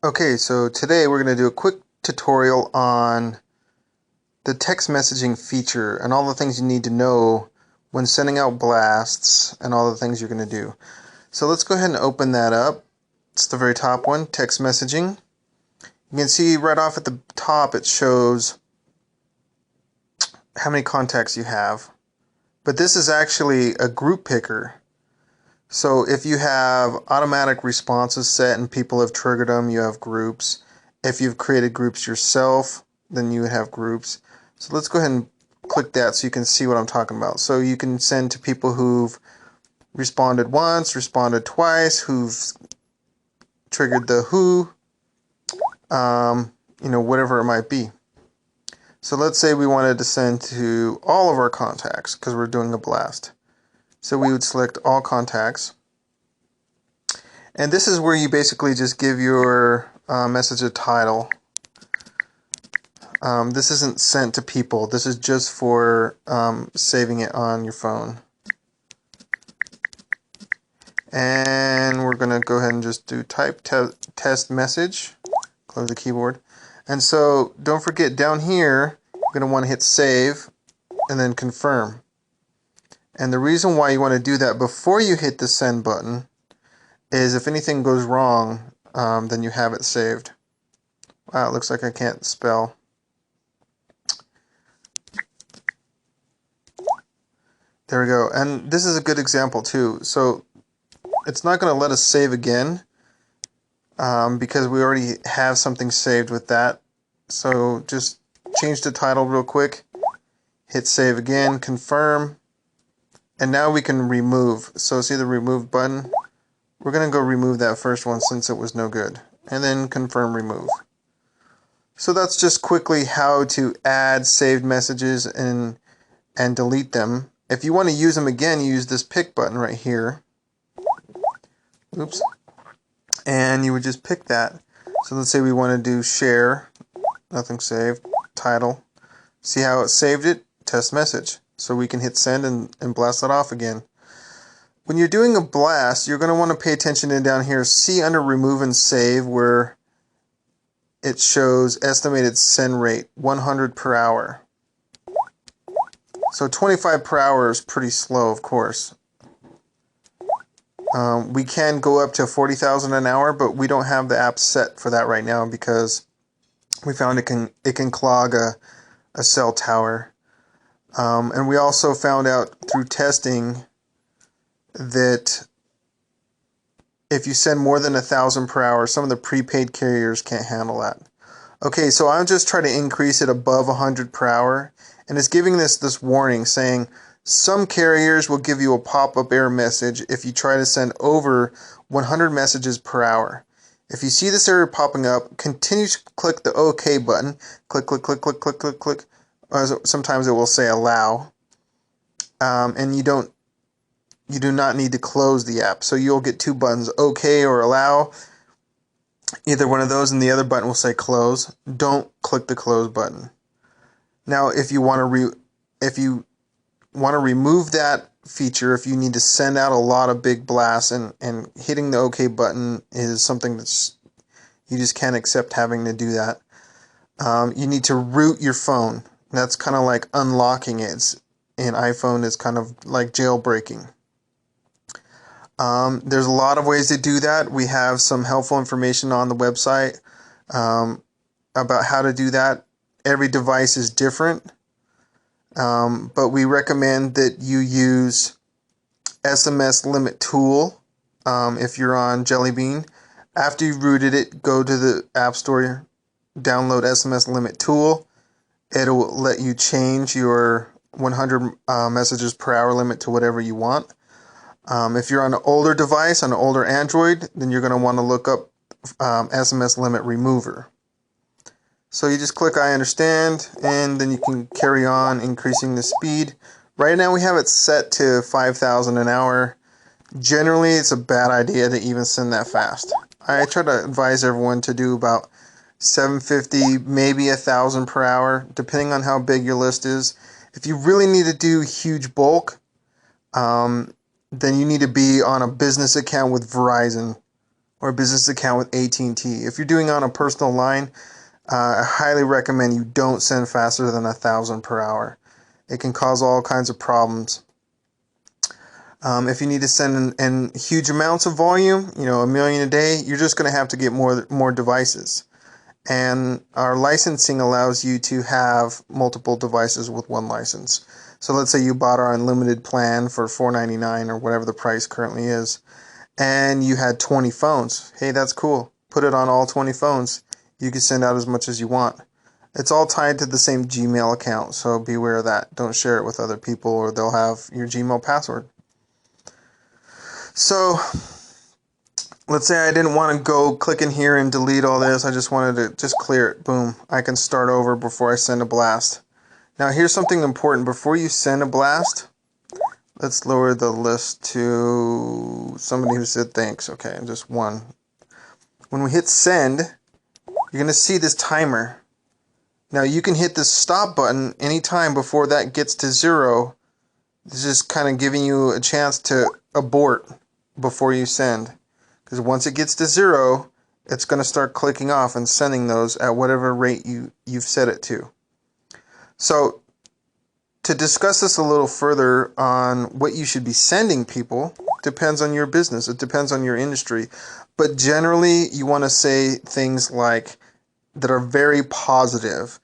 Okay, so today we're going to do a quick tutorial on the text messaging feature and all the things you need to know when sending out blasts and all the things you're going to do. So let's go ahead and open that up. It's the very top one, text messaging. You can see right off at the top it shows how many contacts you have. But this is actually a group picker. So if you have automatic responses set and people have triggered them, you have groups. If you've created groups yourself, then you would have groups. So let's go ahead and click that so you can see what I'm talking about. So you can send to people who've responded once, responded twice, who've triggered the who, whatever it might be. So let's say we wanted to send to all of our contacts because we're doing a blast. So we would select all contacts. And this is where you basically just give your message a title. This isn't sent to people. This is just for saving it on your phone. And we're going to go ahead and just do type test message. Close the keyboard. And so don't forget down here, you're going to want to hit save and then confirm. And the reason why you want to do that before you hit the send button is if anything goes wrong, then you have it saved. Wow, it looks like I can't spell. There we go. And this is a good example too. So it's not going to let us save again because we already have something saved with that. So just change the title real quick, hit save again, confirm. And now we can remove. So see the remove button? We're going to go remove that first one since it was no good. And then confirm remove. So that's just quickly how to add saved messages and delete them. If you want to use them again, you use this pick button right here. Oops. And you would just pick that. So let's say we want to do share. Nothing saved. Title. See how it saved it? Test message. So we can hit send and blast that off again. When you're doing a blast, you're going to want to pay attention to down here. See under remove and save where it shows estimated send rate 100 per hour. So 25 per hour is pretty slow, of course. We can go up to 40,000 an hour, but we don't have the app set for that right now because we found it can clog a cell tower. And we also found out through testing that if you send more than 1,000 per hour, some of the prepaid carriers can't handle that. Okay, so I'm just trying to increase it above 100 per hour, and it's giving this warning saying some carriers will give you a pop-up error message if you try to send over 100 messages per hour. If you see this error popping up, continue to click the OK button. Click, click, click, click, click, click, click. Sometimes it will say allow, and you do not need to close the app. So you'll get two buttons, OK or allow. Either one of those, and the other button will say close. Don't click the close button. Now, if you want to remove that feature, if you need to send out a lot of big blasts, and hitting the OK button is something that's you just can't accept having to do that. You need to root your phone. That's kind of like unlocking it. In iPhone, it's kind of like jailbreaking. There's a lot of ways to do that. We have some helpful information on the website about how to do that. Every device is different, but we recommend that you use SMS Limit Tool if you're on Jelly Bean. After you've rooted it, go to the App Store, download SMS Limit Tool. It'll let you change your 100 messages per hour limit to whatever you want. If you're on an older device, on an older Android, then you're going to want to look up SMS Limit Remover. So you just click I understand, and then you can carry on increasing the speed. Right now we have it set to 5,000 an hour. Generally, it's a bad idea to even send that fast. I try to advise everyone to do about 750, maybe 1,000 per hour, depending on how big your list is. If you really need to do huge bulk, then you need to be on a business account with Verizon or a business account with AT&T. If you're doing on a personal line, I highly recommend you don't send faster than 1,000 per hour. It can cause all kinds of problems. If you need to send in huge amounts of volume, 1 million a day, you're just going to have to get more devices. And our licensing allows you to have multiple devices with one license. So let's say you bought our unlimited plan for $4.99 or whatever the price currently is, and you had 20 phones. Hey, that's cool. Put it on all 20 phones. You can send out as much as you want. It's all tied to the same Gmail account, so be aware of that. Don't share it with other people or they'll have your Gmail password. So let's say I didn't want to go click in here and delete all this. I just wanted to just clear it. Boom. I can start over before I send a blast. Now here's something important. Before you send a blast, let's lower the list to somebody who said thanks. Okay, just one. When we hit send, you're going to see this timer. Now you can hit the stop button anytime before that gets to 0. It's just kind of giving you a chance to abort before you send. Because once it gets to 0, it's going to start clicking off and sending those at whatever rate you've set it to. So to discuss this a little further on what you should be sending people, depends on your business. It depends on your industry. But generally, you want to say things like that are very positive.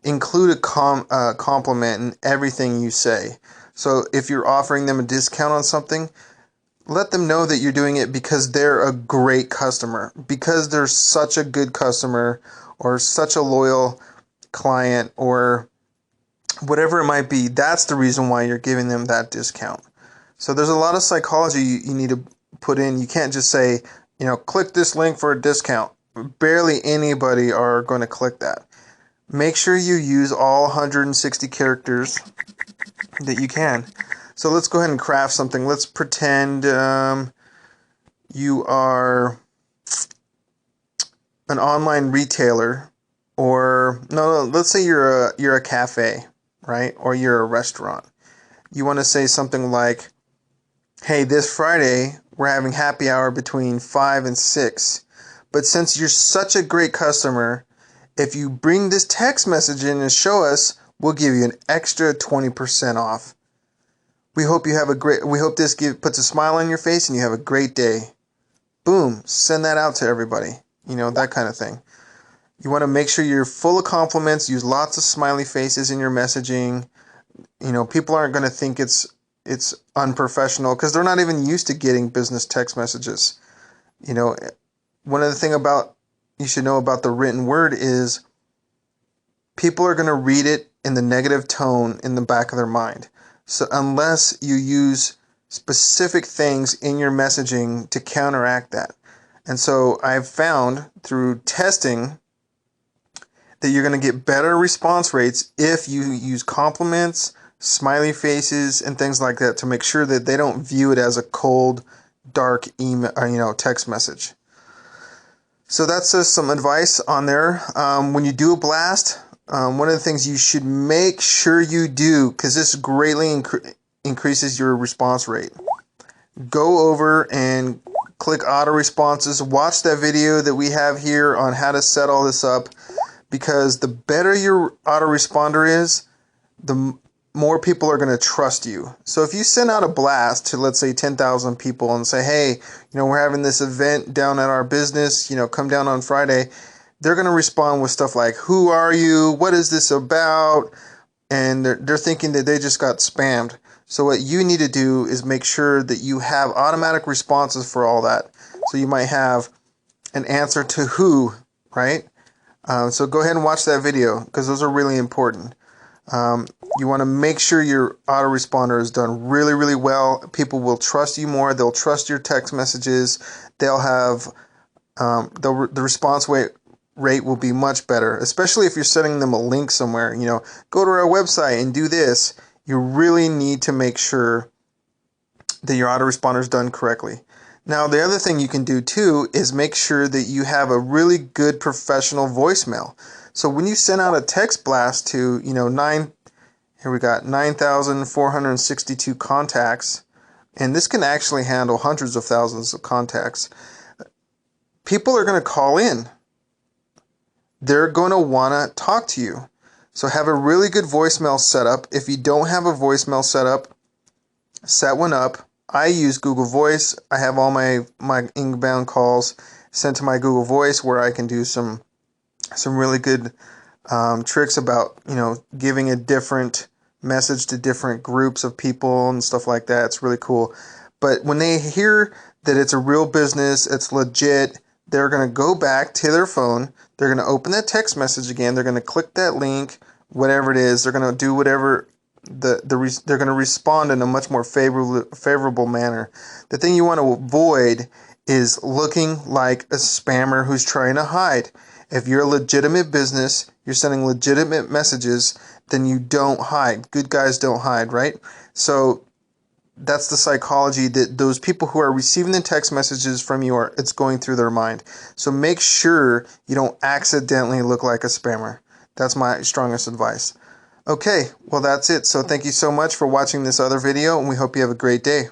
Include a compliment in everything you say. So if you're offering them a discount on something, let them know that you're doing it because they're a great customer, because they're such a good customer or such a loyal client or whatever it might be. That's the reason why you're giving them that discount. So there's a lot of psychology you need to put in. You can't just say, click this link for a discount. Barely anybody are going to click that. Make sure you use all 160 characters that you can. So let's go ahead and craft something. Let's pretend you are an online retailer, or no, let's say you're a cafe, right? Or you're a restaurant. You want to say something like, "Hey, this Friday we're having happy hour between 5 and 6. But since you're such a great customer, if you bring this text message in and show us, we'll give you an extra 20% off. We hope this puts a smile on your face and you have a great day." Boom, send that out to everybody. That kind of thing. You want to make sure you're full of compliments, use lots of smiley faces in your messaging. People aren't going to think it's unprofessional because they're not even used to getting business text messages. One of the things you should know about the written word is people are going to read it in the negative tone in the back of their mind. So unless you use specific things in your messaging to counteract that. And so I've found through testing that you're going to get better response rates if you use compliments, smiley faces, and things like that to make sure that they don't view it as a cold, dark email, text message. So that's just some advice on there. When you do a blast, one of the things you should make sure you do, because this greatly increases your response rate, go over and click auto responses. Watch that video that we have here on how to set all this up, because the better your autoresponder is, the more people are going to trust you. So if you send out a blast to, let's say, 10,000 people and say, "Hey, we're having this event down at our business, come down on Friday," they're going to respond with stuff like, "Who are you? What is this about?" And they're thinking that they just got spammed. So what you need to do is make sure that you have automatic responses for all that. So you might have an answer to who, right? So go ahead and watch that video because those are really important. You want to make sure your autoresponder is done really, really well. People will trust you more. They'll trust your text messages. They'll have the response rate will be much better, especially if you're sending them a link somewhere. Go to our website and do this. You really need to make sure that your autoresponder is done correctly. Now, the other thing you can do too is make sure that you have a really good professional voicemail. So when you send out a text blast to, here we got 9,462 contacts, and this can actually handle hundreds of thousands of contacts. people are going to call in. They're going to want to talk to you. So have a really good voicemail setup. If you don't have a voicemail setup, set one up. I use Google Voice. I have all my inbound calls sent to my Google Voice, where I can do some really good tricks about, giving a different message to different groups of people and stuff like that. It's really cool. But when they hear that it's a real business, it's legit, they're going to go back to their phone. They're going to open that text message again. They're going to click that link, whatever it is. They're going to do whatever they're going to respond in a much more favorable manner. The thing you want to avoid is looking like a spammer who's trying to hide. If you're a legitimate business, you're sending legitimate messages, then you don't hide. Good guys don't hide, right? So that's the psychology that those people who are receiving the text messages from you it's going through their mind. So make sure you don't accidentally look like a spammer. That's my strongest advice. Okay, well that's it. So thank you so much for watching this other video, and we hope you have a great day.